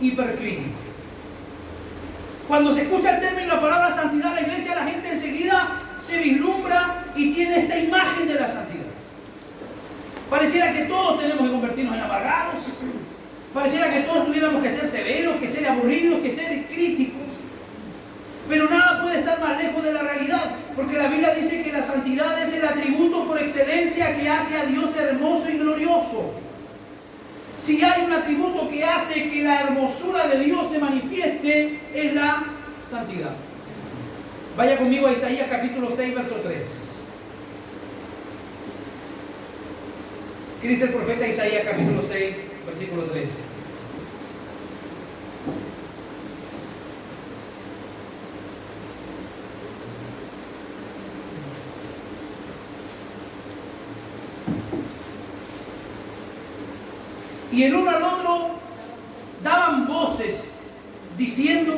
hipercrítico. Cuando se escucha el término, la palabra santidad, la iglesia, la gente enseguida se vislumbra y tiene esta imagen de la santidad. Pareciera que todos tenemos que convertirnos en amargados. Pareciera que todos tuviéramos que ser severos, que ser aburridos, que ser críticos. Pero nada puede estar más lejos de la realidad, porque la Biblia dice que la santidad es el atributo por excelencia que hace a Dios hermoso y glorioso. Si hay un atributo que hace que la hermosura de Dios se manifieste, es la santidad. Vaya conmigo a Isaías capítulo 6, verso 3. ¿Qué dice el profeta Isaías capítulo 6, versículo 3? Y el uno al otro daban voces diciendo: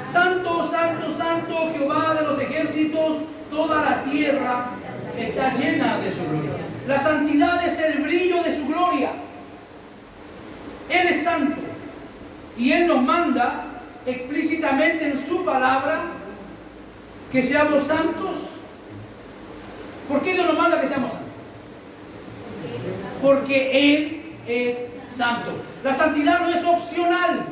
Santo, santo, santo, Jehová de los ejércitos, toda la tierra está llena de su gloria. La santidad es el brillo de su gloria. Él es santo y Él nos manda explícitamente en su palabra que seamos santos. ¿Por qué Dios nos manda que seamos santos? Porque Él es santo. La santidad no es opcional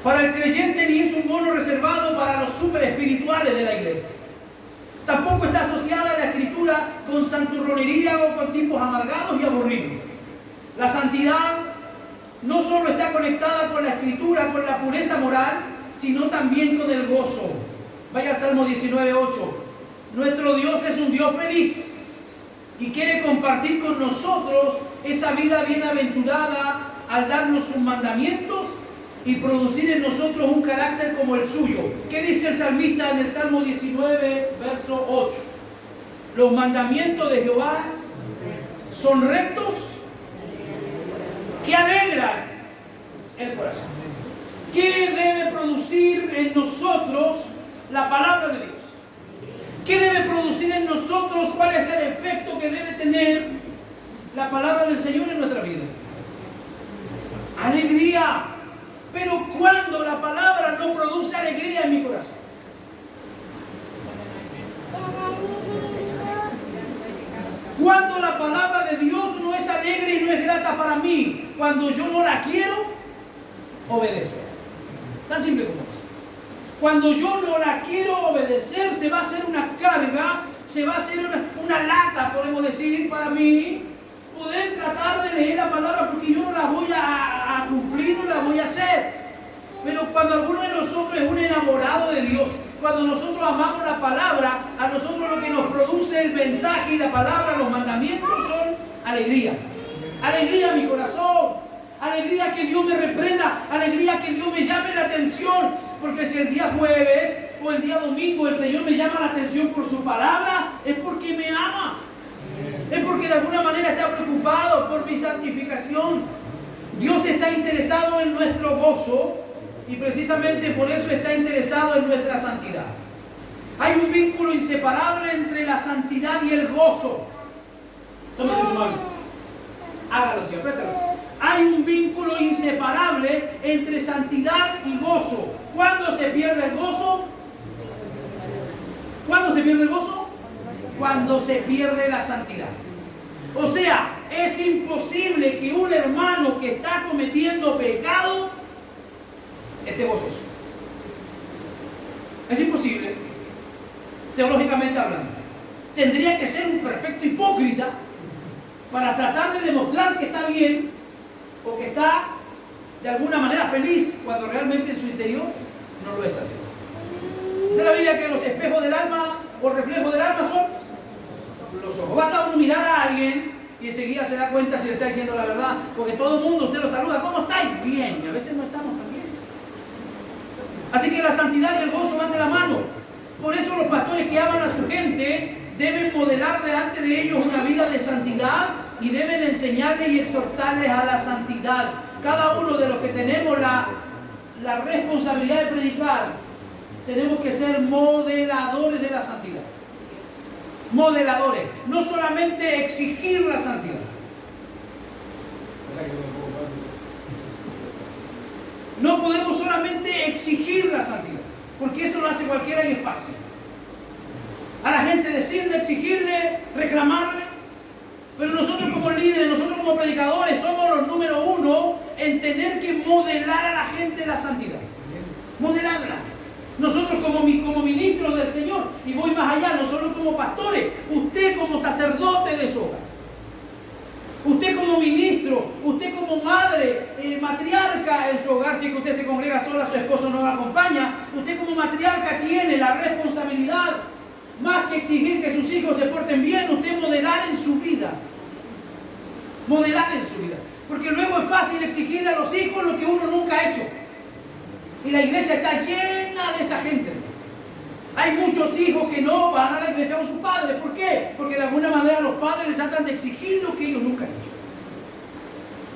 para el creyente ni es un bono reservado para los super espirituales de la iglesia. Tampoco está asociada a la escritura con santurronería o con tipos amargados y aburridos. La santidad no solo está conectada con la escritura, con la pureza moral, sino también con el gozo. Vaya al Salmo 19:8. Nuestro Dios es un Dios feliz y quiere compartir con nosotros esa vida bienaventurada al darnos sus mandamientos y producir en nosotros un carácter como el suyo. ¿Qué dice el salmista en el Salmo 19, verso 8? Los mandamientos de Jehová son rectos que alegran el corazón. ¿Qué debe producir en nosotros la palabra de Dios? ¿Qué debe producir en nosotros? ¿Cuál es el efecto que debe tener la palabra del Señor en nuestra vida? Alegría. Pero cuando la palabra no produce alegría en mi corazón, cuando la palabra de Dios no es alegre y no es grata para mí, cuando yo no la quiero obedecer. Tan simple como eso. Cuando yo no la quiero obedecer, se va a hacer una carga, se va a hacer una lata, podemos decir, para mí, poder tratar de leer la palabra, porque yo no la voy a cumplir, no la voy a hacer. Pero cuando alguno de nosotros es un enamorado de Dios, cuando nosotros amamos la palabra, a nosotros lo que nos produce el mensaje y la palabra, los mandamientos, son alegría. Alegría en mi corazón, alegría que Dios me reprenda, alegría que Dios me llame la atención, porque si el día jueves o el día domingo el Señor me llama la atención por su palabra, es porque me ama. Es porque de alguna manera está preocupado por mi santificación. Dios está interesado en nuestro gozo y precisamente por eso está interesado en nuestra santidad. Hay un vínculo inseparable entre la santidad y el gozo. Tómese su mano. Hágalo así, apriétalo así. Hay un vínculo inseparable entre santidad y gozo. ¿Cuándo se pierde el gozo? ¿Cuándo se pierde el gozo? Cuando se pierde la santidad. O sea, es imposible que un hermano que está cometiendo pecado esté gozoso. Es imposible, teológicamente hablando. Tendría que ser un perfecto hipócrita para tratar de demostrar que está bien o que está de alguna manera feliz cuando realmente en su interior no lo es así. Dice la Biblia que los espejos del alma o reflejos del alma son los ojos. Basta uno mirar a alguien y enseguida se da cuenta si le está diciendo la verdad, porque todo el mundo usted lo saluda: ¿cómo estáis? Bien. Y a veces no estamos tan bien. Así que la santidad y el gozo van de la mano. Por eso los pastores que aman a su gente deben modelar delante de ellos una vida de santidad y deben enseñarles y exhortarles a la santidad. Cada uno de los que tenemos la responsabilidad de predicar, tenemos que ser modeladores de la santidad. Modeladores, no solamente exigir la santidad. No podemos solamente exigir la santidad, porque eso lo hace cualquiera y es fácil. A la gente decirle, exigirle, reclamarle. Pero nosotros como líderes, nosotros como predicadores, somos los número uno en tener que modelar a la gente la santidad. Modelarla. Nosotros como ministros del Señor, y voy más allá, no solo como pastores, usted como sacerdote de su hogar, usted como ministro, usted como madre, matriarca en su hogar, si que usted se congrega sola, su esposo no la acompaña, usted como matriarca tiene la responsabilidad, más que exigir que sus hijos se porten bien, usted modelar en su vida. Modelar en su vida. Porque luego es fácil exigirle a los hijos lo que uno nunca ha hecho. Y la iglesia está llena de esa gente. Hay muchos hijos que no van a la iglesia con sus padres. ¿Por qué? Porque de alguna manera los padres les tratan de exigir lo que ellos nunca han hecho.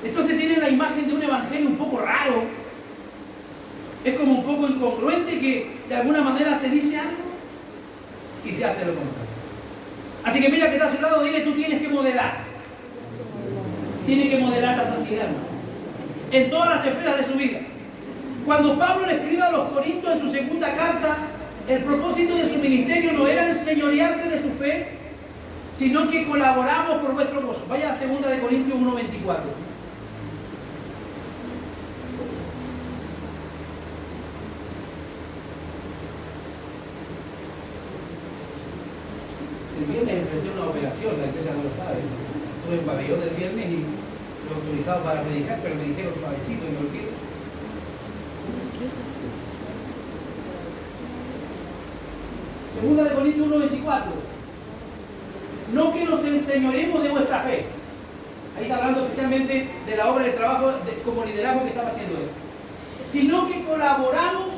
Entonces tienen la imagen de un evangelio un poco raro. Es como un poco incongruente que de alguna manera se dice algo y se hace lo contrario. Así que mira que está a su lado, dile, tú tienes que modelar. Tiene que modelar la santidad, ¿no? En todas las esferas de su vida. Cuando Pablo le escribe a los Corintios en su segunda carta, el propósito de su ministerio no era enseñorearse de su fe, sino que colaboramos por vuestro gozo. Vaya a 2 Corintios 1:24. El viernes enfrenté una operación, la iglesia no lo sabe. Estuve en pabellón del viernes y fui autorizado para predicar, pero me dijeron suavecito y me olvidé. Segunda de Corintios 1:24. No que nos enseñoremos de vuestra fe. Ahí está hablando especialmente de la obra de trabajo como liderazgo que estaba haciendo él. Sino que colaboramos.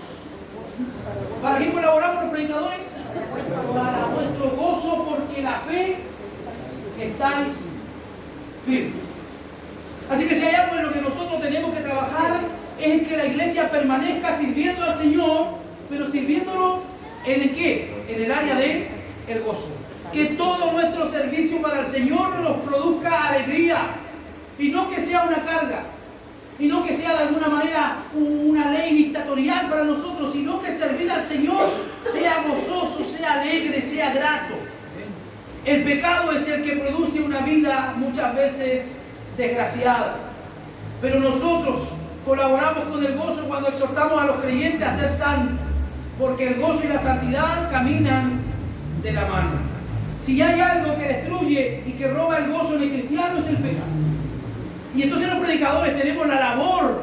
¿Para qué colaboramos los predicadores? Para vuestro gozo, porque la fe estáis firmes. Así que si hay algo en lo que nosotros tenemos que trabajar es que la iglesia permanezca sirviendo al Señor, pero sirviéndolo ¿en qué? En el área de el gozo. Que todo nuestro servicio para el Señor nos produzca alegría y no que sea una carga y no que sea de alguna manera una ley dictatorial para nosotros, sino que servir al Señor sea gozoso, sea alegre, sea grato. El pecado es el que produce una vida muchas veces desgraciada, pero nosotros colaboramos con el gozo cuando exhortamos a los creyentes a ser santos, porque el gozo y la santidad caminan de la mano. Si hay algo que destruye y que roba el gozo en el cristiano es el pecado. Y entonces los predicadores tenemos la labor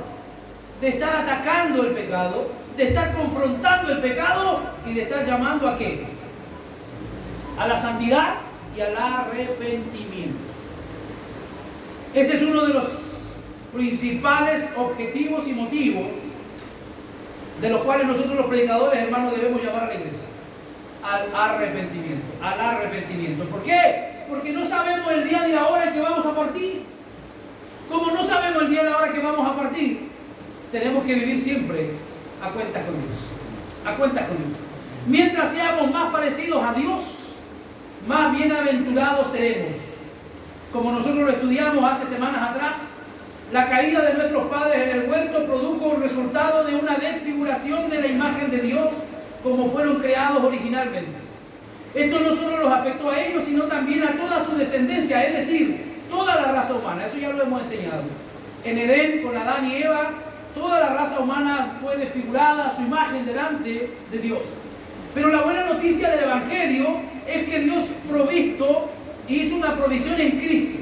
de estar atacando el pecado, de estar confrontando el pecado y de estar llamando ¿a qué? A la santidad y al arrepentimiento. Ese es uno de los principales objetivos y motivos de los cuales nosotros los predicadores, hermanos, debemos llamar a la iglesia. Al arrepentimiento, al arrepentimiento. ¿Por qué? Porque no sabemos el día ni la hora en que vamos a partir. Como no sabemos el día y la hora que vamos a partir, tenemos que vivir siempre a cuentas con Dios. A cuentas con Dios. Mientras seamos más parecidos a Dios, más bienaventurados seremos. Como nosotros lo estudiamos hace semanas atrás, la caída de nuestros padres en el huerto produjo el resultado de una desfiguración de la imagen de Dios como fueron creados originalmente. Esto no solo los afectó a ellos, sino también a toda su descendencia, es decir, toda la raza humana. Eso ya lo hemos enseñado. En Edén, con Adán y Eva, toda la raza humana fue desfigurada, su imagen delante de Dios. Pero la buena noticia del Evangelio es que Dios provisto hizo una provisión en Cristo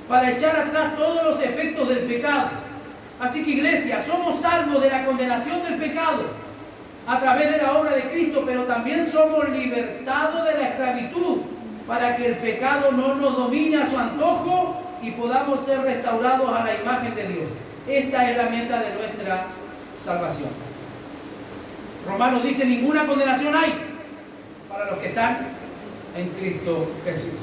para echar atrás todos los efectos del pecado. Así que, iglesia, somos salvos de la condenación del pecado a través de la obra de Cristo, pero también somos libertados de la esclavitud para que el pecado no nos domine a su antojo y podamos ser restaurados a la imagen de Dios. Esta es la meta de nuestra salvación. Romanos dice: ninguna condenación hay para los que están en Cristo Jesús.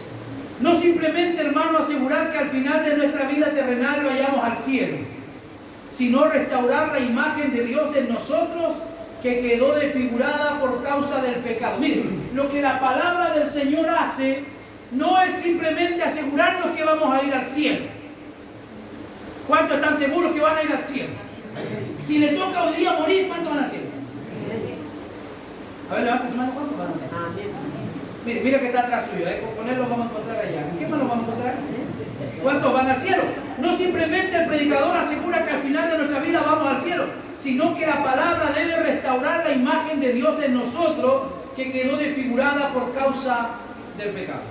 No simplemente, hermano, asegurar que al final de nuestra vida terrenal vayamos al cielo, sino restaurar la imagen de Dios en nosotros que quedó desfigurada por causa del pecado. Miren, lo que la palabra del Señor hace no es simplemente asegurarnos que vamos a ir al cielo. ¿Cuántos están seguros que van a ir al cielo? Si le toca hoy día morir, ¿cuántos van al cielo? A ver, levanta su mano, ¿cuántos van al cielo? Mire, mira que está atrás suyo, con él lo vamos a encontrar allá. ¿En qué más lo vamos a encontrar? ¿Cuántos van al cielo? No simplemente el predicador asegura que al final de nuestra vida vamos al cielo, sino que la palabra debe restaurar la imagen de Dios en nosotros que quedó desfigurada por causa del pecado.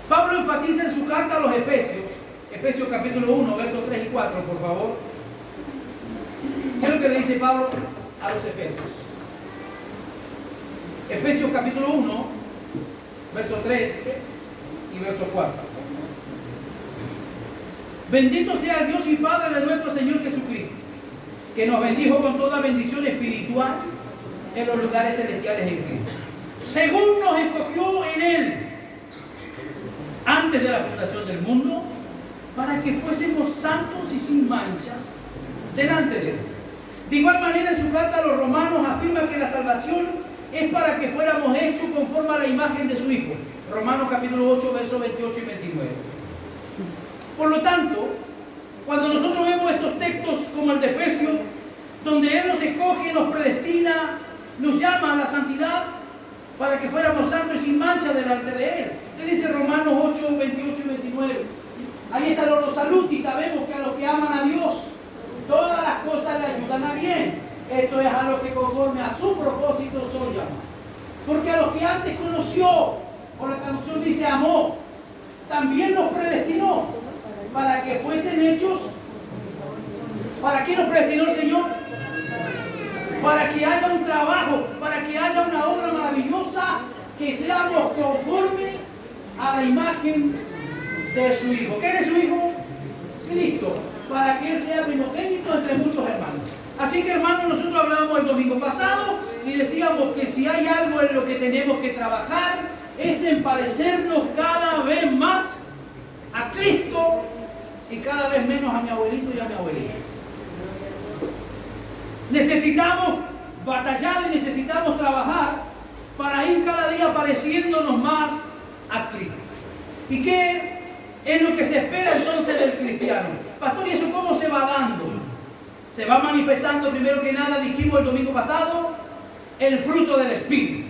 Pablo enfatiza en su carta a los Efesios, Efesios capítulo 1, versos 3 y 4, por favor. ¿Qué es lo que le dice Pablo a los Efesios? Efesios capítulo 1, verso 3 y verso 4. Bendito sea el Dios y Padre de nuestro Señor Jesucristo, que nos bendijo con toda bendición espiritual en los lugares celestiales en Cristo, según nos escogió en Él antes de la fundación del mundo, para que fuésemos santos y sin manchas delante de Él. De igual manera, en su carta a los romanos afirma que la salvación es para que fuéramos hechos conforme a la imagen de su Hijo. Romanos capítulo 8, versos 28 y 29. Por lo tanto, cuando nosotros vemos estos textos como el de Efesios, donde Él nos escoge, nos predestina, nos llama a la santidad para que fuéramos santos y sin mancha delante de Él. ¿Qué dice Romanos 8, 28 y 29? Ahí está los salud y sabemos que a los que aman a Dios, todas las cosas le ayudan a bien. Esto es a los que conforme a su propósito son llamados. Porque a los que antes conoció, o la traducción dice amó, también los predestinó para que fuesen hechos. ¿Para qué nos predestinó el Señor? Para que haya un trabajo, para que haya una obra maravillosa, que seamos conforme a la imagen de su Hijo. ¿Qué es su Hijo? Cristo. Para que Él sea primogénito entre muchos hermanos. Así que, hermanos, nosotros hablábamos el domingo pasado y decíamos que si hay algo en lo que tenemos que trabajar es en parecernos cada vez más a Cristo y cada vez menos a mi abuelito y a mi abuelita. Necesitamos batallar y necesitamos trabajar para ir cada día pareciéndonos más a Cristo. ¿Y qué es lo que se espera entonces del cristiano? Pastor, ¿y eso cómo se va dando? Se va manifestando, primero que nada, dijimos el domingo pasado, el fruto del Espíritu.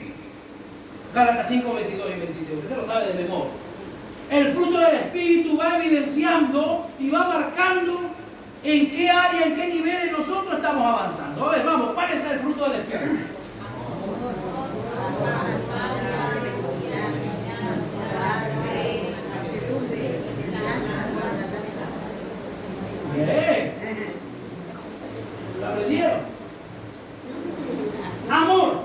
Gálatas 5, 22 y 23. Usted lo sabe de memoria. El fruto del Espíritu va evidenciando y va marcando en qué área, en qué niveles nosotros estamos avanzando. A ver, vamos, ¿cuál es el fruto del Espíritu? Bien. ¿Lo aprendieron? Amor.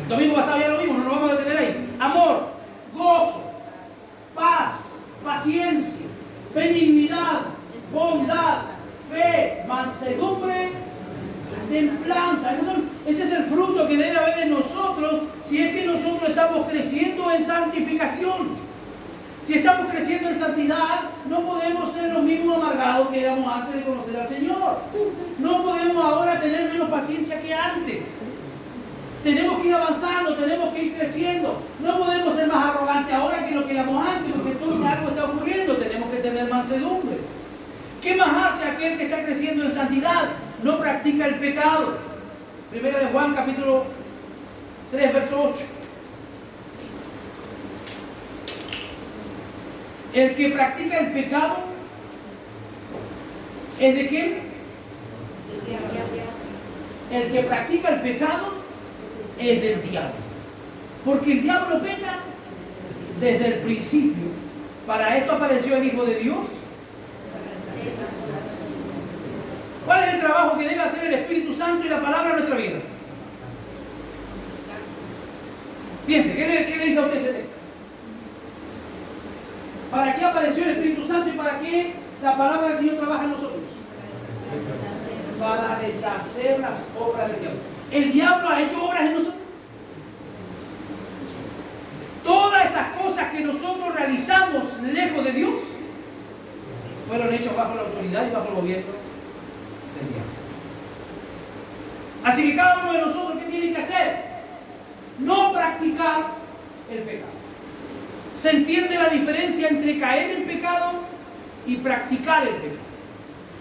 El domingo pasado ya lo vimos, no nos vamos a detener ahí. Amor, gozo, paz, paciencia, benignidad, bondad, fe, mansedumbre, templanza. Ese es el fruto que debe haber en nosotros si es que nosotros estamos creciendo en santificación. Si estamos creciendo en santidad, no podemos ser los mismos amargados que éramos antes de conocer al Señor. No podemos ahora tener menos paciencia que antes. Tenemos que ir avanzando, tenemos que ir creciendo. No podemos ser más arrogantes ahora que lo que éramos antes, porque entonces algo está ocurriendo. Tenemos que tener mansedumbre. ¿Qué más hace aquel que está creciendo en santidad? No practica el pecado. Primera de Juan, capítulo 3, verso 8. El que practica el pecado, ¿es de quién? El que practica el pecado es del diablo. Porque el diablo peca desde el principio. Para esto apareció el Hijo de Dios. ¿Cuál es el trabajo que debe hacer el Espíritu Santo y la palabra en nuestra vida? Piense, ¿qué le dice a usted ese texto? ¿Para qué apareció el Espíritu Santo y para qué la palabra del Señor trabaja en nosotros? Para deshacer las obras del diablo. ¿El diablo ha hecho obras en nosotros? Todas esas cosas que nosotros realizamos lejos de Dios fueron hechas bajo la autoridad y bajo el gobierno del diablo. Así que cada uno de nosotros, ¿qué tiene que hacer? No practicar el pecado. ¿Se entiende la diferencia entre caer en pecado y practicar el pecado?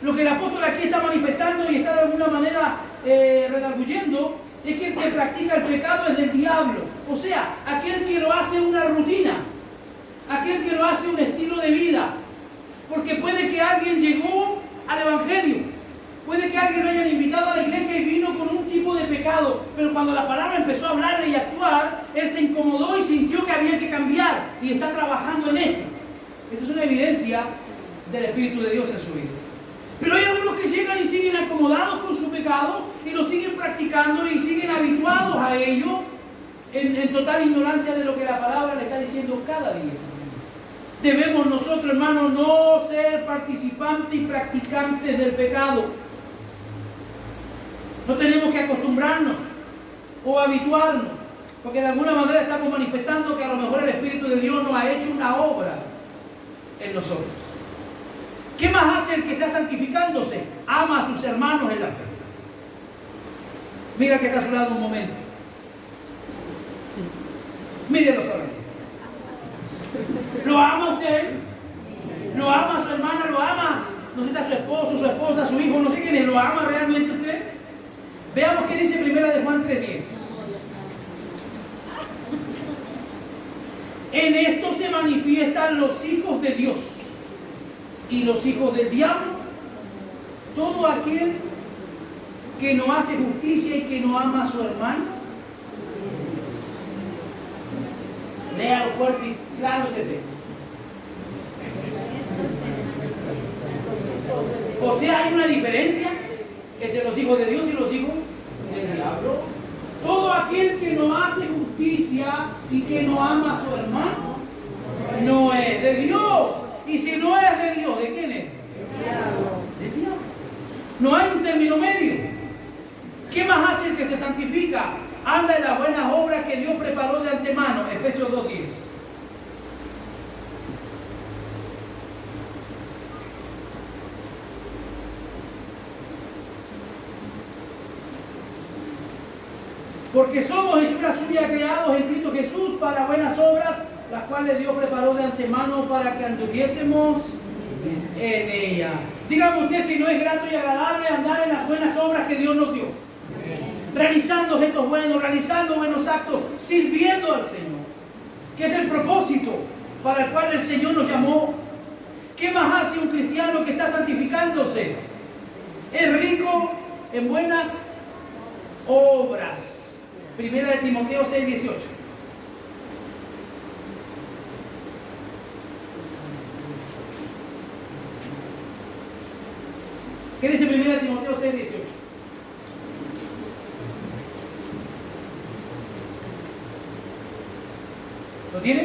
Lo que el apóstol aquí está manifestando y está de alguna manera redarguyendo es que el que practica el pecado es del diablo. O sea, aquel que lo hace una rutina, aquel que lo hace un estilo de vida. Porque puede que alguien llegó al Evangelio, puede que alguien lo hayan invitado a la iglesia y vino con un tipo de pecado, pero cuando la palabra empezó a hablarle y a actuar, él se incomodó y sintió que había que cambiar y está trabajando en eso. Esa es una evidencia del Espíritu de Dios en su vida. Pero hay algunos que llegan y siguen acomodados con su pecado y lo siguen practicando y siguen habituados a ello en total ignorancia de lo que la palabra le está diciendo cada día. Debemos nosotros, hermanos, no ser participantes y practicantes del pecado. No tenemos que acostumbrarnos o habituarnos, porque de alguna manera estamos manifestando que a lo mejor el Espíritu de Dios no ha hecho una obra en nosotros. ¿Qué más hace el que está santificándose? Ama a sus hermanos en la fe. Mira que está a su lado un momento. Mírenlo solamente. ¿Lo ama usted? ¿Lo ama a su hermana? ¿Lo ama? No sé, está su esposo, su esposa, su hijo, no sé quién es. ¿Lo ama realmente usted? Veamos qué dice primera de Juan 3:10. En esto se manifiestan los hijos de Dios y los hijos del diablo. Todo aquel que no hace justicia y que no ama a su hermano. Léalo fuerte y claro ese tema. O sea, hay una diferencia entre los hijos de Dios y los hijos del diablo. Todo aquel que no hace justicia y que no ama a su hermano no es de Dios. Y si no es de Dios, ¿de quién es? Del diablo. No hay un término medio. ¿Qué más hace el que se santifica? Anda en las buenas obras que Dios preparó de antemano. Efesios 2:10. Porque somos hechura suya, creados en Cristo Jesús para buenas obras, las cuales Dios preparó de antemano para que anduviésemos en ella. Dígame usted si no es grato y agradable andar en las buenas obras que Dios nos dio. Realizando gestos buenos, realizando buenos actos, sirviendo al Señor, que es el propósito para el cual el Señor nos llamó. ¿Qué más hace un cristiano que está santificándose? Es rico en buenas obras. Primera de Timoteo 6:18. ¿Qué dice Primera de Timoteo 6:18? ¿Lo tiene?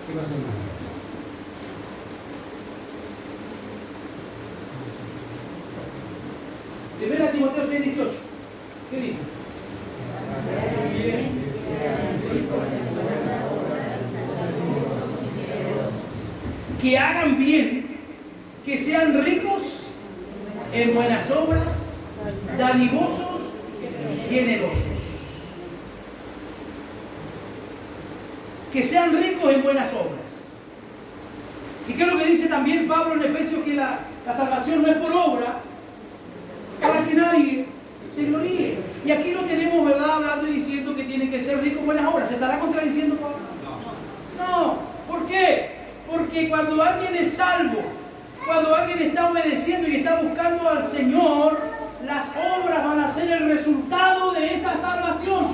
¿Qué pasa, hermano? Primera Timoteo 6:18. ¿Qué dice? Que hagan bien, que sean ricos en buenas obras, dadivosos, generosos. Que sean ricos en buenas obras. ¿Y qué es lo que dice también Pablo en Efesios? Que la salvación no es por obra, para que nadie se gloríe. Y aquí lo tenemos, ¿verdad?, hablando y diciendo que tiene que ser rico en buenas obras. ¿Se estará contradiciendo Pablo? No. ¿Por qué? Porque cuando alguien es salvo, cuando alguien está obedeciendo y está buscando al Señor, las obras van a ser el resultado de esa salvación.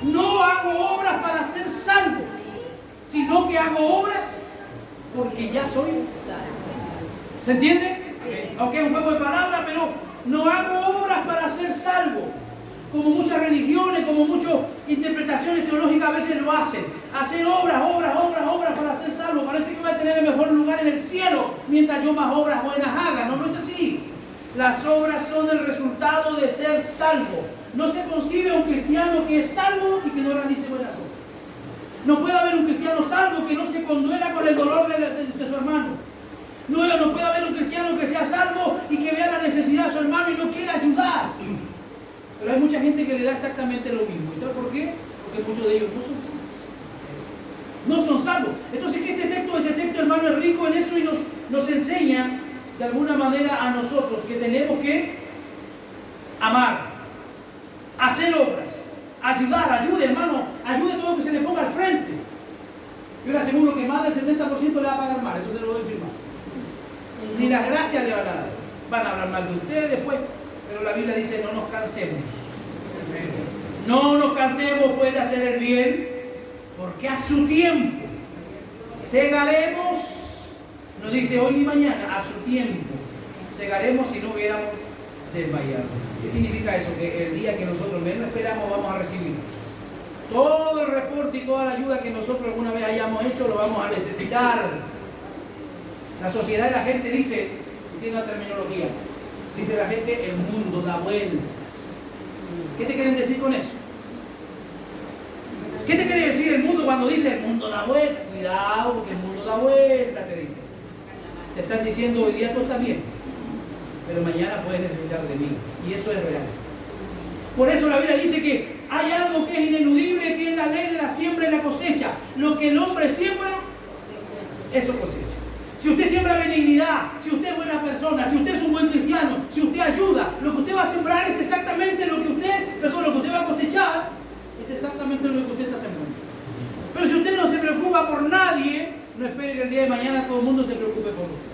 No hago obras para ser salvo, sino que hago obras porque ya soy salvo. ¿Se entiende? Aunque es un juego de palabras, pero no hago obras para ser salvo, como muchas religiones, como muchas interpretaciones teológicas a veces lo hacen. Hacer obras para ser salvo. Parece que voy a tener el mejor lugar en el cielo mientras yo más obras buenas haga. No, no es así. Las obras son el resultado de ser salvo. No se concibe un cristiano que es salvo y que no realice buenas obras. No puede haber un cristiano salvo que no se conduela con el dolor de su hermano. No puede haber un cristiano que sea salvo y que vea la necesidad de su hermano y no quiera ayudar. Pero hay mucha gente que le da exactamente lo mismo. ¿Y sabe por qué? Porque muchos de ellos no son salvos. no son salvos. Entonces, ¿qué este texto, hermano, es rico en eso y nos enseña de alguna manera a nosotros que tenemos que amar, hacer obras, ayudar, ayude, hermano, ayude todo lo que se le ponga al frente. Yo le aseguro que más del 70% le va a pagar mal, eso se lo doy firmar. Ni las gracias le van a dar. Van a hablar mal de ustedes después, pero la Biblia dice: no nos cansemos. No nos cansemos pues de hacer el bien, porque a su tiempo segaremos. No dice hoy ni mañana, a su tiempo segaremos si no hubiéramos desmayado. ¿Qué significa eso? Que el día que nosotros menos esperamos vamos a recibir todo el reporte y toda la ayuda que nosotros alguna vez hayamos hecho, lo vamos a necesitar. La sociedad y la gente dice, tiene una terminología, dice la gente: el mundo da vueltas. ¿Qué te quieren decir con eso? ¿Qué te quiere decir el mundo cuando dice el mundo da vueltas? Cuidado, porque el mundo da vueltas, te dice. Te están diciendo: hoy día tú estás bien, pero mañana puedes necesitar de mí. Y eso es real. Por eso la Biblia dice que hay algo que es ineludible, que es la ley de la siembra y la cosecha. Lo que el hombre siembra, eso cosecha. Si usted siembra benignidad, si usted es buena persona, si usted es un buen cristiano, si usted ayuda, lo que usted va a sembrar es exactamente lo que usted va a cosechar, es exactamente lo que usted está sembrando. Pero si usted no se preocupa por nadie, no espere que el día de mañana todo el mundo se preocupe por usted.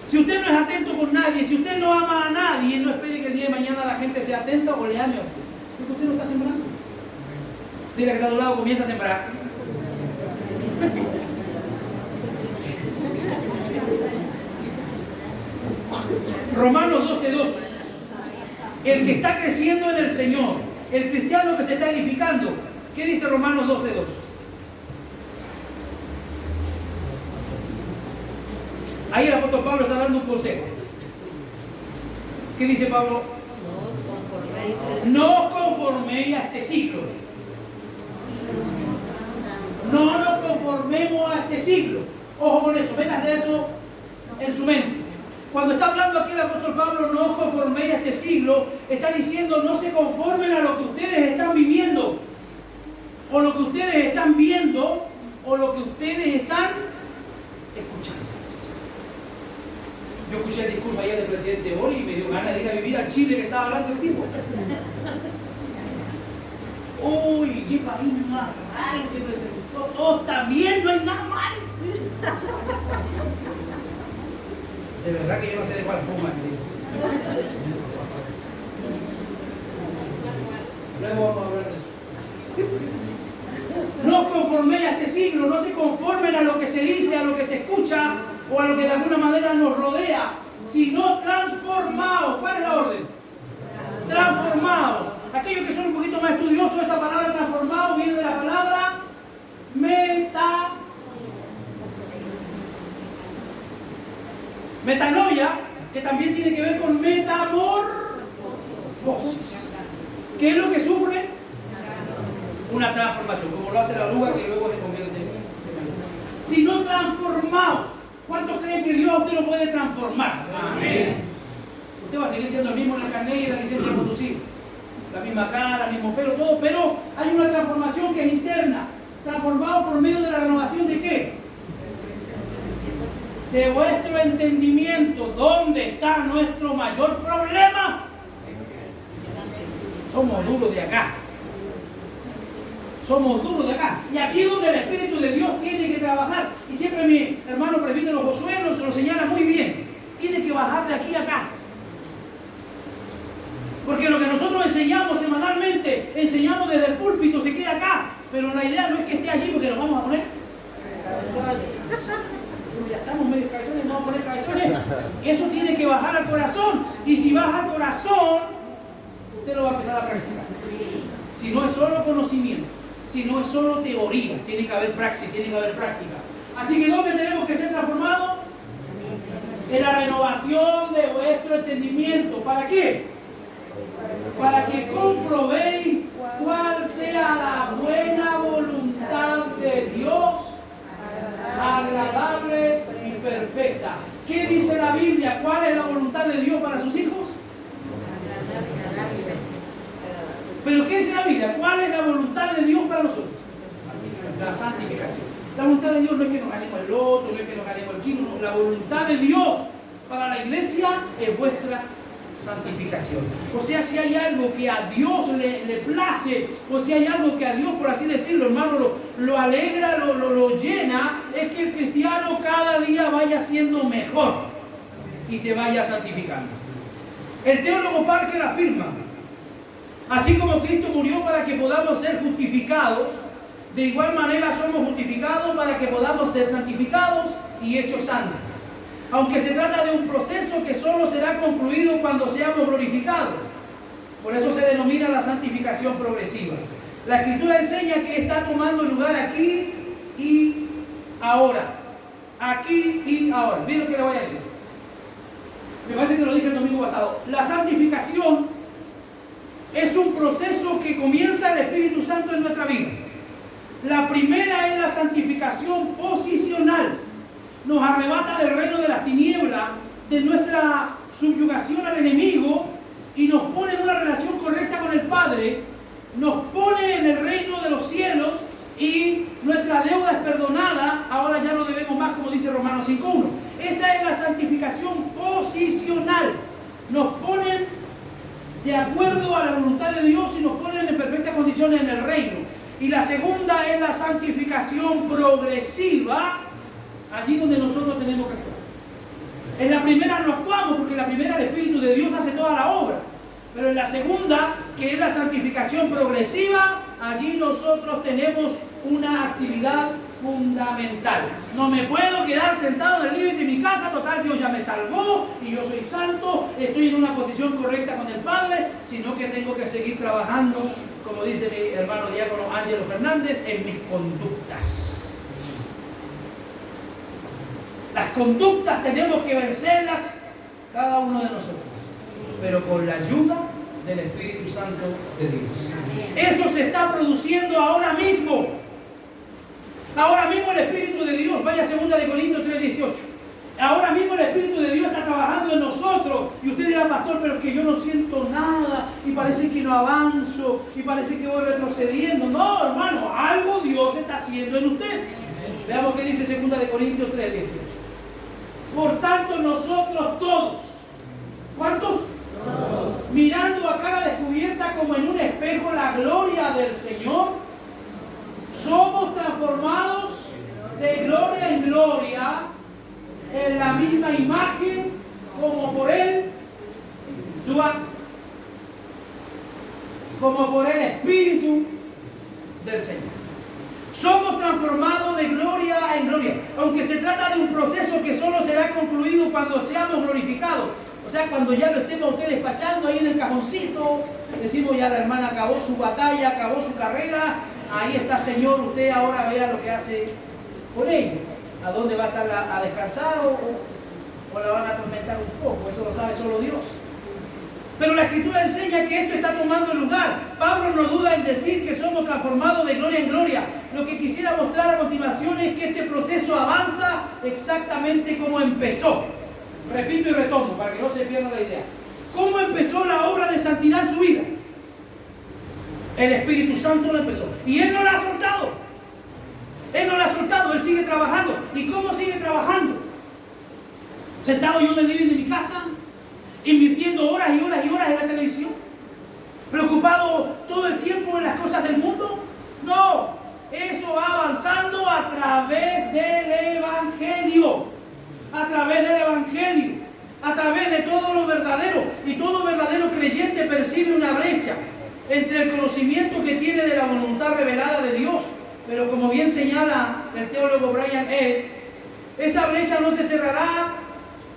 Si usted no es atento con nadie, si usted no ama a nadie, no espere que el día de mañana la gente sea atenta o le ame a usted. Porque usted no está sembrando. Dile que está a tu lado: comienza a sembrar. Romanos 12:2. El que está creciendo en el Señor, el cristiano que se está edificando. ¿Qué dice Romanos 12:2? Ahí el apóstol Pablo está dando un consejo. ¿Qué dice Pablo? No os conforméis a este siglo. No nos conformemos a este siglo. Ojo con eso, métase eso en su mente. Cuando está hablando aquí el apóstol Pablo, no os conforméis a este siglo, está diciendo: no se conformen a lo que ustedes están viviendo, o lo que ustedes están viendo, o lo que ustedes están escuchando. Yo escuché el discurso ayer del presidente Bori y me dio ganas de ir a vivir al Chile que estaba hablando el tipo. Uy, qué país más raro que presentó. Todo está bien, no hay nada mal. De verdad que yo no sé de cuál fuma. Luego vamos a hablar de eso. No os conforméis a este siglo, no se conformen a lo que se dice, a lo que se escucha o a lo que de alguna manera nos rodea, sino transformaos. ¿Cuál es la orden? Transformaos. Aquellos que son un poquito más estudiosos, esa palabra transformados viene de la palabra metanoia, que también tiene que ver con metamorfosis. ¿Qué es lo que sufre? Una transformación, como lo hace la oruga que luego se convierte en maíz. Si no transformaos, ¿cuántos creen que Dios a usted lo puede transformar? Amén. Usted va a seguir siendo el mismo en la carnet y en la licencia de conducir. La misma cara, el mismo pelo, todo, pero hay una transformación que es interna. Transformado por medio de la renovación ¿de qué? De vuestro entendimiento. ¿Dónde está nuestro mayor problema? Somos duros de acá. Somos duros de acá. Y aquí es donde el Espíritu de Dios tiene que trabajar. Y siempre mi hermano presbítero Josué se lo señala muy bien. Tiene que bajar de aquí a acá. Porque lo que nosotros enseñamos semanalmente, enseñamos desde el púlpito, se queda acá. Pero la idea no es que esté allí porque nos vamos a poner ya estamos medio cabezones, nos vamos a poner cabezones. Eso tiene que bajar al corazón. Y si baja al corazón, usted lo va a empezar a practicar. Si no es solo conocimiento, si no es solo teoría, tiene que haber praxis, tiene que haber práctica. Así que ¿dónde tenemos que ser transformados? En la renovación de vuestro entendimiento. ¿Para qué? Para que comprobéis cuál sea la buena voluntad de Dios, agradable y perfecta. ¿Qué dice la Biblia? ¿Cuál es la voluntad de Dios para sus hijos? ¿Pero qué dice la Biblia? ¿Cuál es la voluntad de Dios para nosotros? La santificación. La voluntad de Dios no es que nos ganemos el loto, no es que nos ganemos el kilo, no. La voluntad de Dios para la iglesia es vuestra santificación. O sea, si hay algo que a Dios le place, o si hay algo que a Dios, por así decirlo, hermano, lo alegra, lo llena, es que el cristiano cada día vaya siendo mejor y se vaya santificando. El teólogo Parker afirma: así como Cristo murió para que podamos ser justificados, de igual manera somos justificados para que podamos ser santificados y hechos santos. Aunque se trata de un proceso que solo será concluido cuando seamos glorificados. Por eso se denomina la santificación progresiva. La Escritura enseña que está tomando lugar aquí y ahora. Aquí y ahora. Miren lo que le voy a decir. Me parece que lo dije el domingo pasado. La santificación es un proceso que comienza el Espíritu Santo en nuestra vida. La primera es la santificación posicional. Nos arrebata del reino de las tinieblas, de nuestra subyugación al enemigo, y nos pone en una relación correcta con el Padre, nos pone en el reino de los cielos, y nuestra deuda es perdonada. Ahora ya no debemos más, como dice Romanos 5:1. Esa es la santificación posicional. Nos ponen de acuerdo a la voluntad de Dios y nos ponen en perfectas condiciones en el reino. Y la segunda es la santificación progresiva, allí donde nosotros tenemos que actuar. En la primera no actuamos, porque en la primera el Espíritu de Dios hace toda la obra. Pero en la segunda, que es la santificación progresiva, allí nosotros tenemos una actividad fundamental. No me puedo quedar sentado en el living de mi casa, total, Dios ya me salvó y yo soy santo, estoy en una posición correcta con el Padre, sino que tengo que seguir trabajando, como dice mi hermano diácono Ángelo Fernández, en mis conductas. Las conductas tenemos que vencerlas cada uno de nosotros, pero con la ayuda del Espíritu Santo de Dios. Eso se está produciendo ahora mismo. Ahora mismo el Espíritu de Dios, vaya 2 Corintios 3:18. Ahora mismo el Espíritu de Dios está trabajando en nosotros. Y usted dirá: pastor, pero es que yo no siento nada, y parece que no avanzo, y parece que voy retrocediendo. No, hermano, algo Dios está haciendo en usted. Veamos qué dice 2 Corintios 3:18. Por tanto, nosotros todos, ¿cuántos? Todos. Mirando a cara descubierta como en un espejo la gloria del Señor, somos transformados de gloria en gloria en la misma imagen como por Él, como por el Espíritu del Señor. Somos transformados de gloria en gloria, aunque se trata de un proceso que solo será concluido cuando seamos glorificados. O sea, cuando ya lo estemos usted despachando ahí en el cajoncito, decimos: ya la hermana acabó su batalla, acabó su carrera, ahí está, Señor, usted ahora vea lo que hace con ella. ¿A dónde va a estar a descansar o la van a atormentar un poco? Eso lo sabe solo Dios. Pero la Escritura enseña que esto está tomando lugar. Pablo no duda en decir que somos transformados de gloria en gloria. Lo que quisiera mostrar a continuación es que este proceso avanza exactamente como empezó. Repito y retomo para que no se pierda la idea. ¿Cómo empezó la obra de santidad en su vida? El Espíritu Santo lo empezó. Y Él no la ha soltado. Él no la ha soltado, Él sigue trabajando. ¿Y cómo sigue trabajando? Sentado yo en el living de mi casa, invirtiendo horas y horas y horas en la televisión, preocupado todo el tiempo en las cosas del mundo. No, eso va avanzando a través del Evangelio, a través del Evangelio, a través de todo lo verdadero. Y todo verdadero creyente percibe una brecha entre el conocimiento que tiene de la voluntad revelada de Dios. Pero como bien señala el teólogo Brian Ed, esa brecha no se cerrará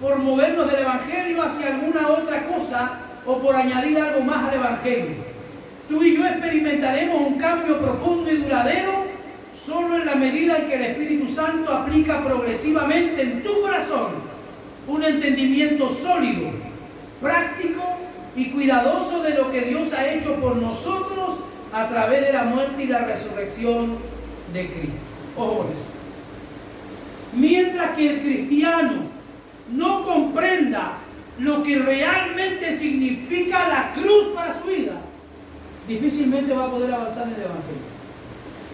por movernos del Evangelio hacia alguna otra cosa o por añadir algo más al Evangelio. Tú y yo experimentaremos un cambio profundo y duradero solo en la medida en que el Espíritu Santo aplica progresivamente en tu corazón un entendimiento sólido, práctico y cuidadoso de lo que Dios ha hecho por nosotros a través de la muerte y la resurrección de Cristo. Ojo con eso. Mientras que el cristiano no comprenda lo que realmente significa la cruz para su vida, difícilmente va a poder avanzar en el Evangelio.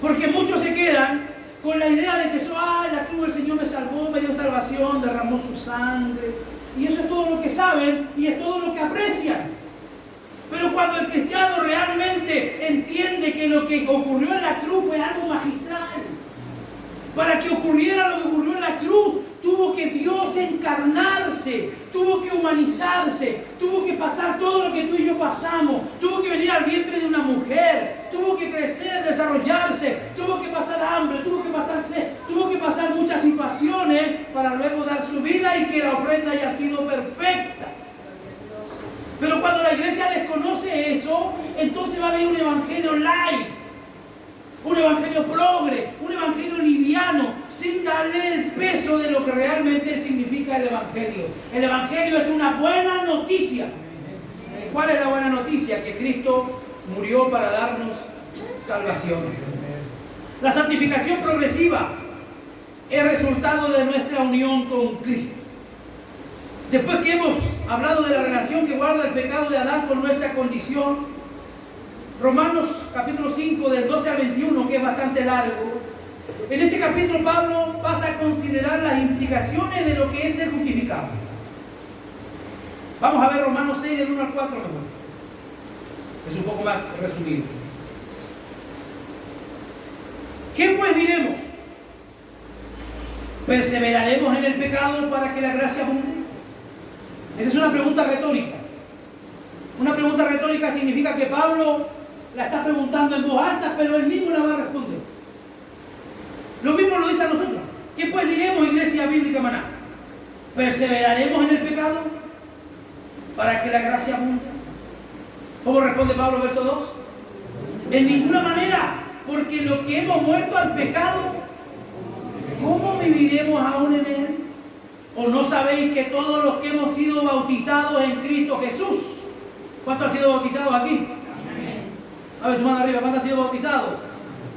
Porque muchos se quedan con la idea de que eso, la cruz del Señor me salvó, me dio salvación, derramó su sangre. Y eso es todo lo que saben y es todo lo que aprecian. Pero cuando el cristiano realmente entiende que lo que ocurrió en la cruz fue algo magistral, para que ocurriera lo que ocurrió en la cruz, tuvo que Dios encarnarse, tuvo que humanizarse, tuvo que pasar todo lo que tú y yo pasamos, tuvo que venir al vientre de una mujer, tuvo que crecer, desarrollarse, tuvo que pasar hambre, tuvo que pasar sed, tuvo que pasar muchas situaciones para luego dar su vida y que la ofrenda haya sido perfecta. Pero cuando la iglesia desconoce eso, entonces va a haber un evangelio light, un evangelio progre, un evangelio liviano, sin darle el peso de lo que realmente significa el evangelio. El evangelio es una buena noticia. ¿Cuál es la buena noticia? Que Cristo murió para darnos salvación. La santificación progresiva es resultado de nuestra unión con Cristo. Después que hemos hablado de la relación que guarda el pecado de Adán con nuestra condición, Romanos capítulo 5 del 12 al 21, que es bastante largo, en este capítulo Pablo pasa a considerar las implicaciones de lo que es ser justificado. Vamos a ver Romanos 6 del 1 al 4 mejor. Es un poco más resumido. ¿Qué pues diremos? ¿Perseveraremos en el pecado para que la gracia abunde? Esa es una pregunta retórica. Una pregunta retórica significa que Pablo la está preguntando en voz alta, pero él mismo la va a responder. Lo mismo lo dice a nosotros. ¿Qué pues diremos, Iglesia Bíblica Maná? ¿Perseveraremos en el pecado para que la gracia abunde? ¿Cómo responde Pablo, verso 2? En ninguna manera, porque lo que hemos muerto al pecado, ¿cómo viviremos aún en él? ¿O no sabéis que todos los que hemos sido bautizados en Cristo Jesús? ¿Cuántos han sido bautizados aquí? Amén. A ver, su mano arriba, ¿cuántos han sido bautizados?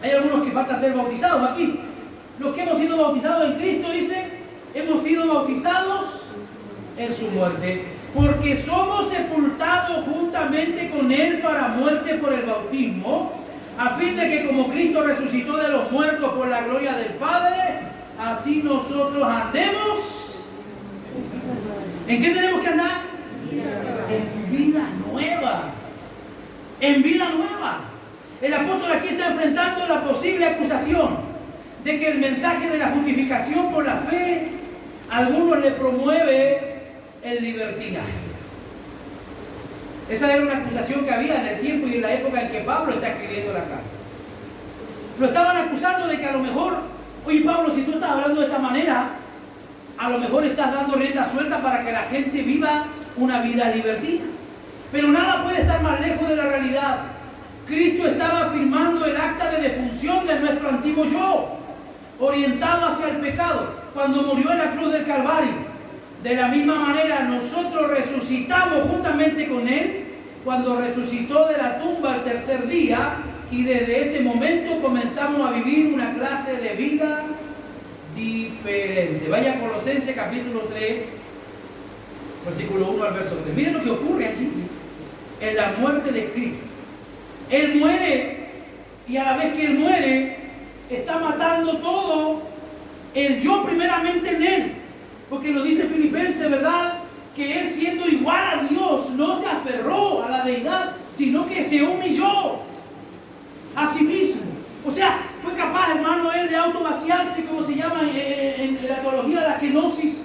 Hay algunos que faltan ser bautizados aquí. Los que hemos sido bautizados en Cristo, dice, hemos sido bautizados en su muerte, porque somos sepultados juntamente con Él para muerte por el bautismo, a fin de que como Cristo resucitó de los muertos por la gloria del Padre, así nosotros andemos. ¿En qué tenemos que andar? En vida nueva. En vida nueva. El apóstol aquí está enfrentando la posible acusación de que el mensaje de la justificación por la fe a algunos le promueve el libertinaje. Esa era una acusación que había en el tiempo y en la época en que Pablo está escribiendo la carta. Lo estaban acusando de que a lo mejor, oye Pablo, si tú estás hablando de esta manera, a lo mejor estás dando rienda suelta para que la gente viva una vida libertina. Pero nada puede estar más lejos de la realidad. Cristo estaba firmando el acta de defunción de nuestro antiguo yo, orientado hacia el pecado, cuando murió en la cruz del Calvario. De la misma manera, nosotros resucitamos juntamente con Él cuando resucitó de la tumba el tercer día, y desde ese momento comenzamos a vivir una clase de vida diferente. Vaya a Colosenses capítulo 3, versículo 1 al verso 3. Miren lo que ocurre allí, en la muerte de Cristo. Él muere, y a la vez que Él muere, está matando todo el yo primeramente en Él. Porque lo dice Filipenses, ¿verdad? Que Él, siendo igual a Dios, no se aferró a la deidad, sino que se humilló a sí mismo. O sea, fue capaz, hermano, Él de autovaciarse, como se llama en la teología de la kenosis.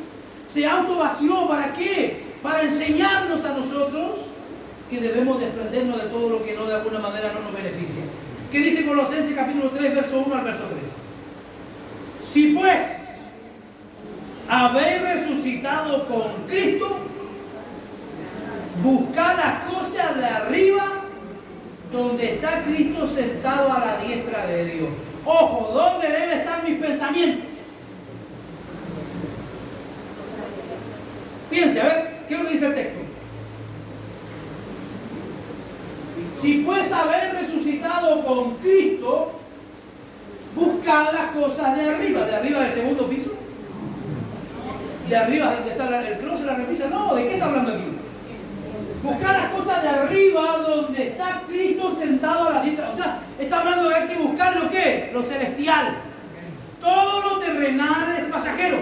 Se autovació, ¿para qué? Para enseñarnos a nosotros que debemos desprendernos de todo lo que no, de alguna manera, no nos beneficia. ¿Qué dice Colosenses capítulo 3, verso 1 al verso 3? Si pues habéis resucitado con Cristo, buscad las cosas de arriba, donde está Cristo sentado a la diestra de Dios. Ojo, ¿dónde deben estar mis pensamientos? Piense, a ver, ¿qué es lo que dice el texto? Si pues habéis resucitado con Cristo, buscad las cosas de arriba del segundo piso. De arriba, donde está el closet, la repisa. No, ¿de qué está hablando aquí? Buscar las cosas de arriba, donde está Cristo sentado a la diestra. O sea, está hablando de que hay que buscar lo que, lo celestial. Todo lo terrenal es pasajero.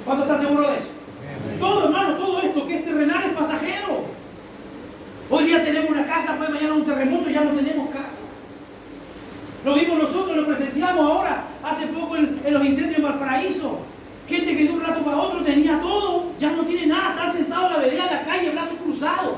¿Cuánto están seguros de eso? Todo, hermano, todo esto que es terrenal es pasajero. Hoy día tenemos una casa, pues mañana un terremoto y ya no tenemos casa. Lo vimos nosotros, lo presenciamos ahora, hace poco en los incendios en Valparaíso. Gente que de un rato para otro tenía todo, ya no tiene nada, están sentados en la vereda, en la calle, brazos cruzados.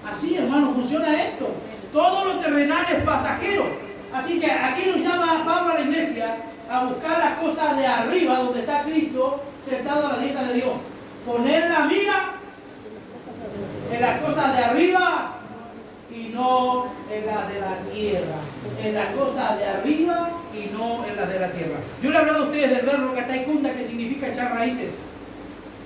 Así, hermano, funciona esto. Todo lo terrenal es pasajero. Así que aquí nos llama Pablo a la iglesia a buscar las cosas de arriba, donde está Cristo sentado a la diestra de Dios. Poner la mira en las cosas de arriba y no en las de la tierra. En las cosas de arriba y no en las de la tierra. Yo le he hablado a ustedes del verbo kataikunda, que significa echar raíces.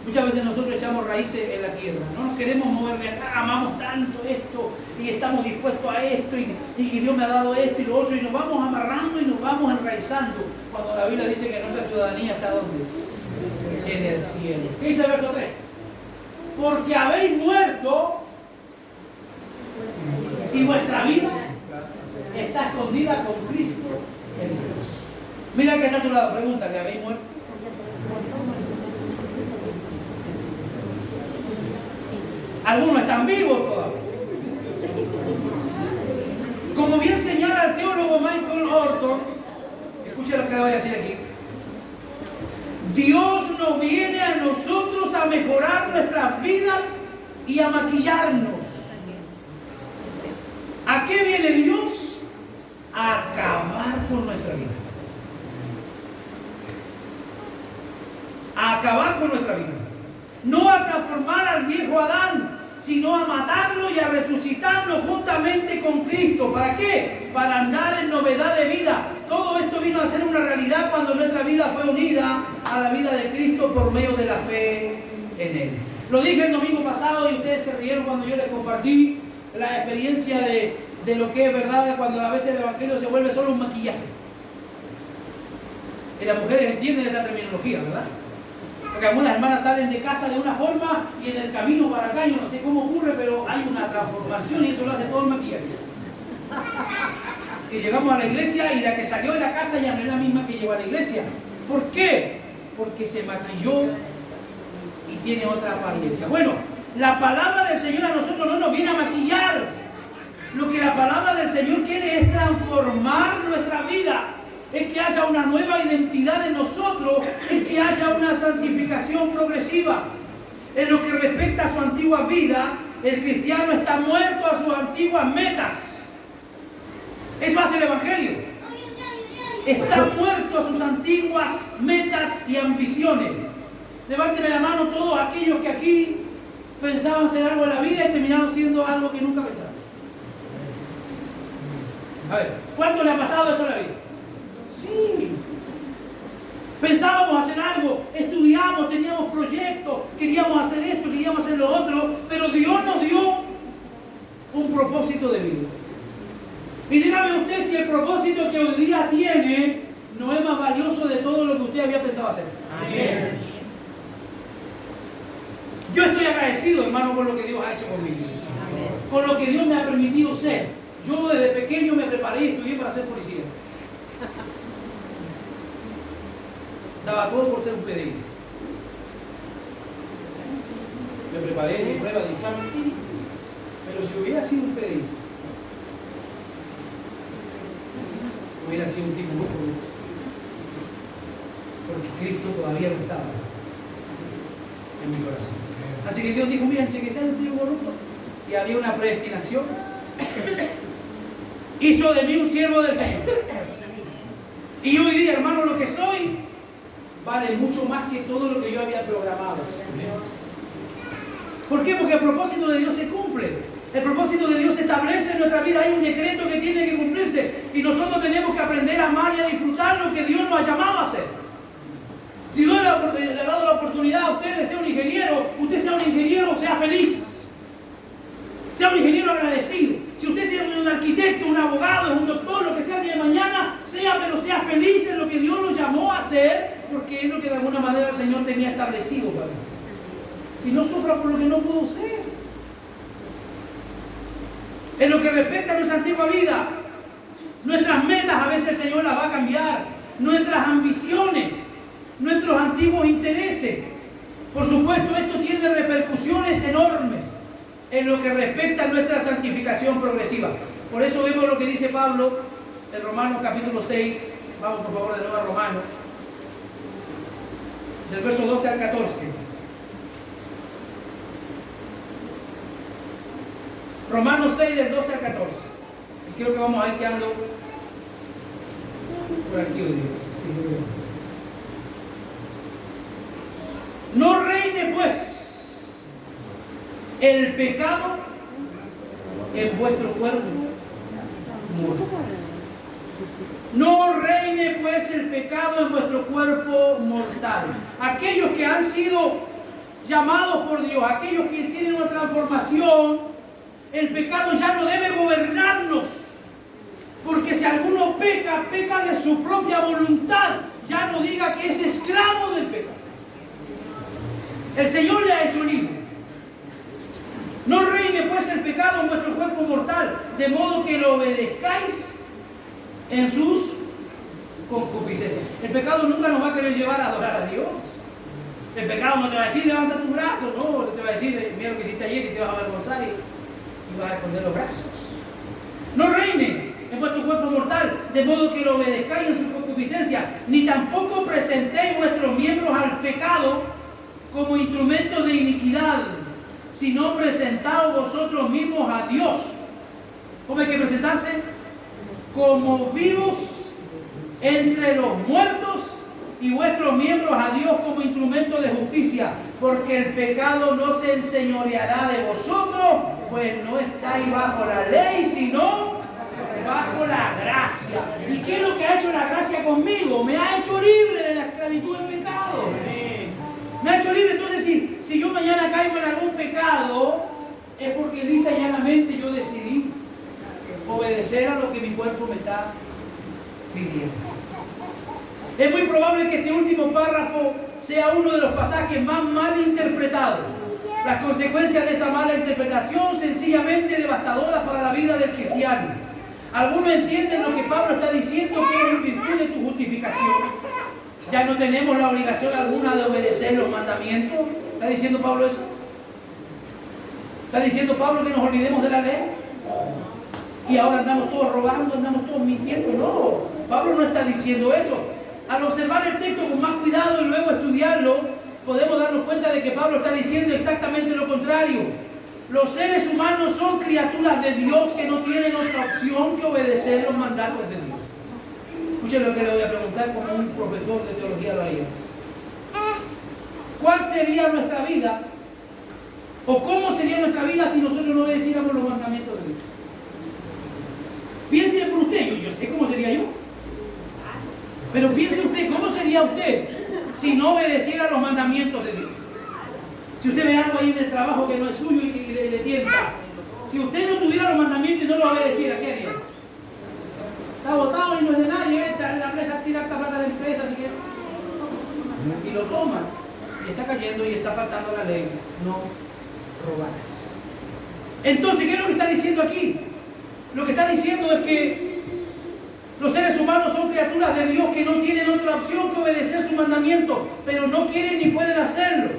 Muchas veces nosotros echamos raíces en la tierra. No nos queremos mover de acá, amamos tanto esto y estamos dispuestos a esto y Dios me ha dado esto y lo otro y nos vamos amarrando y nos vamos enraizando. Cuando la Biblia dice que nuestra ciudadanía está ¿dónde? En el cielo. ¿Qué dice el verso 3? Porque habéis muerto y vuestra vida está escondida con Cristo en Dios. Mira que está a tu lado, pregúntale, ¿habéis muerto? Algunos están vivos todavía. Como bien señala el teólogo Michael Horton, escuche lo que le voy a decir aquí. Dios no viene a nosotros a mejorar nuestras vidas y a maquillarnos. ¿A qué viene Dios? A acabar con nuestra vida. A acabar con nuestra vida. No a transformar al viejo Adán, sino a matarlo y a resucitarlo juntamente con Cristo. ¿Para qué? Para andar en novedad de vida. Todo esto vino a ser una realidad cuando nuestra vida fue unida a la vida de Cristo por medio de la fe en Él. Lo dije el domingo pasado y ustedes se rieron cuando yo les compartí la experiencia de lo que es verdad, cuando a veces el evangelio se vuelve solo un maquillaje. Y las mujeres entienden esta terminología, ¿verdad? Porque algunas hermanas salen de casa de una forma y en el camino para acá, yo no sé cómo ocurre, pero hay una transformación y eso lo hace todo el maquillaje. Y llegamos a la iglesia y la que salió de la casa ya no es la misma que llegó a la iglesia. ¿Por qué? Porque se maquilló y tiene otra apariencia. Bueno, la palabra del Señor a nosotros no nos viene a maquillar. Lo que la palabra del Señor quiere es transformar nuestra vida. Es que haya una nueva identidad en nosotros, es que haya una santificación progresiva. En lo que respecta a su antigua vida, el cristiano está muerto a sus antiguas metas. Eso hace el Evangelio. Está muerto a sus antiguas metas y ambiciones. Levánteme la mano todos aquellos que aquí pensaban ser algo en la vida y terminaron siendo algo que nunca pensaron. A ver, ¿cuánto le ha pasado eso en la vida? Sí. Pensábamos hacer algo, estudiamos, teníamos proyectos, queríamos hacer esto, queríamos hacer lo otro, pero Dios nos dio un propósito de vida. Y dígame usted si el propósito que hoy día tiene no es más valioso de todo lo que usted había pensado hacer. Amén. Yo estoy agradecido, hermano, por lo que Dios ha hecho conmigo. Amén. Con lo que Dios me ha permitido ser. Yo desde pequeño me preparé y estudié para ser policía. Daba todo por ser un PDI. Me preparé mi prueba de examen. Pero si hubiera sido un PDI, hubiera sido un tipo muy corrupto. Porque Cristo todavía no estaba en mi corazón. Así que Dios dijo, miren, que sea un tipo corrupto. Y había una predestinación. Hizo de mí un siervo del Señor. Y hoy día, hermano, lo que soy vale mucho más que todo lo que yo había programado. ¿Por qué? Porque el propósito de Dios se cumple. El propósito de Dios se establece en nuestra vida. Hay un decreto que tiene que cumplirse. Y nosotros tenemos que aprender a amar y a disfrutar lo que Dios nos ha llamado a hacer. Si Dios le ha dado la oportunidad a usted de ser un ingeniero, usted sea un ingeniero, sea feliz. Sea un ingeniero agradecido. Si usted es un arquitecto, un abogado, un doctor, lo que sea que de mañana, pero sea feliz en lo que Dios lo llamó a hacer, porque es lo que de alguna manera el Señor tenía establecido para él. Y no sufra por lo que no pudo ser. En lo que respecta a nuestra antigua vida, nuestras metas a veces el Señor las va a cambiar. nuestras ambiciones, nuestros antiguos intereses. Por supuesto, esto tiene repercusiones enormes en lo que respecta a nuestra santificación progresiva. Por eso vemos lo que dice Pablo en Romanos capítulo 6. Vamos por favor de nuevo a Romanos, del verso 12 al 14. Romanos 6 del 12 al 14. Y creo que vamos a ir quedando por aquí hoy día. Sí, no reine pues el pecado en vuestro cuerpo mortal. No reine pues el pecado en vuestro cuerpo mortal. Aquellos que han sido llamados por Dios, aquellos que tienen una transformación, el pecado ya no debe gobernarnos. Porque si alguno peca, peca de su propia voluntad. Ya no diga que es esclavo del pecado. El Señor le ha hecho libre. No reine pues el pecado en vuestro cuerpo mortal, de modo que lo obedezcáis en sus concupiscencias. El pecado nunca nos va a querer llevar a adorar a Dios. El pecado no te va a decir levanta tu brazo, no, te va a decir mira lo que hiciste ayer y te vas a avergonzar y vas a esconder los brazos. No reine en vuestro cuerpo mortal, de modo que lo obedezcáis en su concupiscencia, ni tampoco presentéis vuestros miembros al pecado como instrumentos de iniquidad, sino presentaos vosotros mismos a Dios. ¿Cómo hay que presentarse? Como vivos entre los muertos, y vuestros miembros a Dios como instrumento de justicia, porque el pecado no se enseñoreará de vosotros, pues no estáis bajo la ley, sino bajo la gracia. ¿Y qué es lo que ha hecho la gracia conmigo? Me ha hecho libre de la esclavitud del pecado. Me ha hecho libre. Entonces, si yo mañana caigo en algún pecado, es porque lisa y llanamente yo decidí obedecer a lo que mi cuerpo me está pidiendo. Es muy probable que este último párrafo sea uno de los pasajes más mal interpretados. Las consecuencias de esa mala interpretación sencillamente devastadoras para la vida del cristiano. Algunos entienden lo que Pablo está diciendo, que es en virtud de tu justificación ya no tenemos la obligación alguna de obedecer los mandamientos. ¿Está diciendo Pablo eso? ¿Está diciendo Pablo que nos olvidemos de la ley? Y ahora andamos todos robando, andamos todos mintiendo. No, Pablo no está diciendo eso. Al observar el texto con más cuidado y luego estudiarlo, podemos darnos cuenta de que Pablo está diciendo exactamente lo contrario. Los seres humanos son criaturas de Dios que no tienen otra opción que obedecer los mandatos de Dios. Escuchen lo que le voy a preguntar como un profesor de teología lo haría. ¿Cuál sería nuestra vida? ¿O cómo sería nuestra vida si nosotros no obedeciéramos los mandamientos de Dios? Piense por usted, yo sé cómo sería yo. Pero piense usted, ¿cómo sería usted si no obedeciera los mandamientos de Dios? Si usted ve algo ahí en el trabajo que no es suyo y le tienta. Si usted no tuviera los mandamientos y no los obedeciera, ¿qué haría? Está votado y no es de nadie, entra en la empresa, tira esta plata a la empresa, así que... y lo toma, y está cayendo y está faltando la ley. No robarás. Entonces, ¿qué es lo que está diciendo aquí? Lo que está diciendo es que los seres humanos son criaturas de Dios que no tienen otra opción que obedecer su mandamiento, pero no quieren ni pueden hacerlo,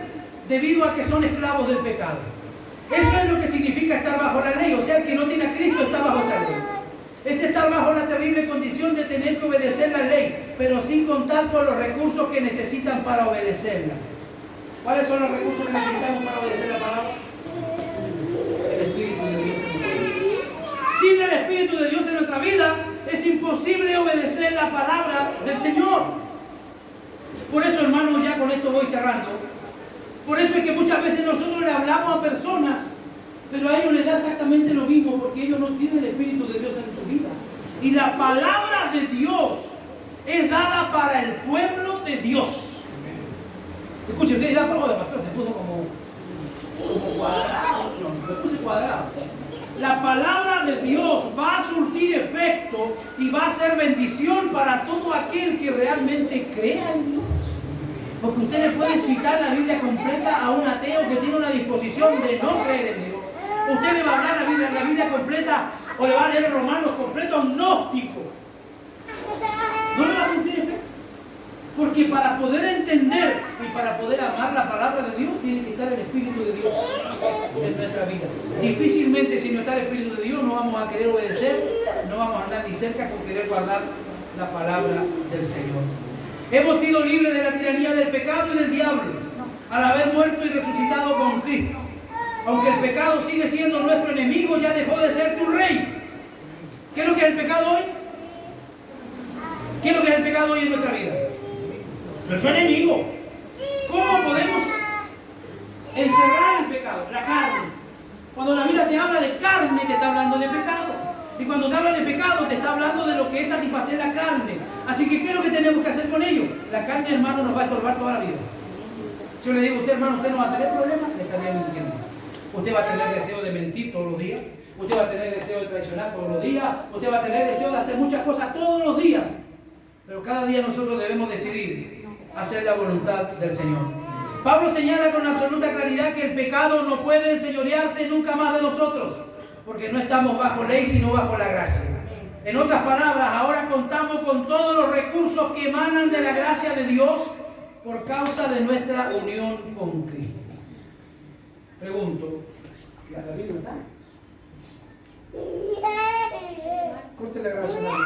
debido a que son esclavos del pecado. Eso es lo que significa estar bajo la ley, o sea, el que no tiene a Cristo está bajo esa ley. Es estar bajo la terrible condición de tener que obedecer la ley, pero sin contar con los recursos que necesitan para obedecerla. ¿Cuáles son los recursos que necesitamos para obedecer la palabra? El Espíritu de Dios en nuestra vida. Sin el Espíritu de Dios en nuestra vida, es imposible obedecer la palabra del Señor. Por eso, hermanos, ya con esto voy cerrando. Por eso es que muchas veces nosotros le hablamos a personas, pero a ellos les da exactamente lo mismo, porque ellos no tienen el Espíritu de Dios en su vida. Y la palabra de Dios es dada para el pueblo de Dios. Escuchen, ustedes dirán, pero pastor, se puso como cuadrado. No, me puse cuadrado. La palabra de Dios va a surtir efecto y va a ser bendición para todo aquel que realmente crea en Dios. Porque ustedes pueden citar la Biblia completa a un ateo que tiene una disposición de no creer en Dios. Usted le va a hablar la Biblia completa o le va a leer Romanos completo a un gnóstico. No le va a surtir efecto. Porque para poder entender y para poder amar la palabra de Dios, tiene que estar el Espíritu de Dios en nuestra vida. Difícilmente, si no está el Espíritu de Dios, no vamos a querer obedecer, no vamos a andar ni cerca con querer guardar la palabra del Señor. Hemos sido libres de la tiranía del pecado y del diablo, al haber muerto y resucitado con Cristo. Aunque el pecado sigue siendo nuestro enemigo, ya dejó de ser tu rey. ¿Qué es lo que es el pecado hoy? ¿Qué es lo que es el pecado hoy en nuestra vida? Nuestro enemigo. ¿Cómo podemos encerrar el pecado? La carne. Cuando la Biblia te habla de carne, te está hablando de pecado. Y cuando te habla de pecado, te está hablando de lo que es satisfacer la carne. Así que, ¿qué es lo que tenemos que hacer con ello? La carne, hermano, nos va a estorbar toda la vida. Si yo le digo a usted, hermano, usted no va a tener problemas, le estaría mintiendo. Usted va a tener deseo de mentir todos los días. Usted va a tener deseo de traicionar todos los días. Usted va a tener deseo de hacer muchas cosas todos los días. Pero cada día nosotros debemos decidir hacer la voluntad del Señor. Pablo señala con absoluta claridad que el pecado no puede enseñorearse nunca más de nosotros, porque no estamos bajo ley, sino bajo la gracia. En otras palabras, ahora contamos con todos los recursos que emanan de la gracia de Dios por causa de nuestra unión con Cristo. Pregunto, ¿la Biblia está? Corte la grabación a mí.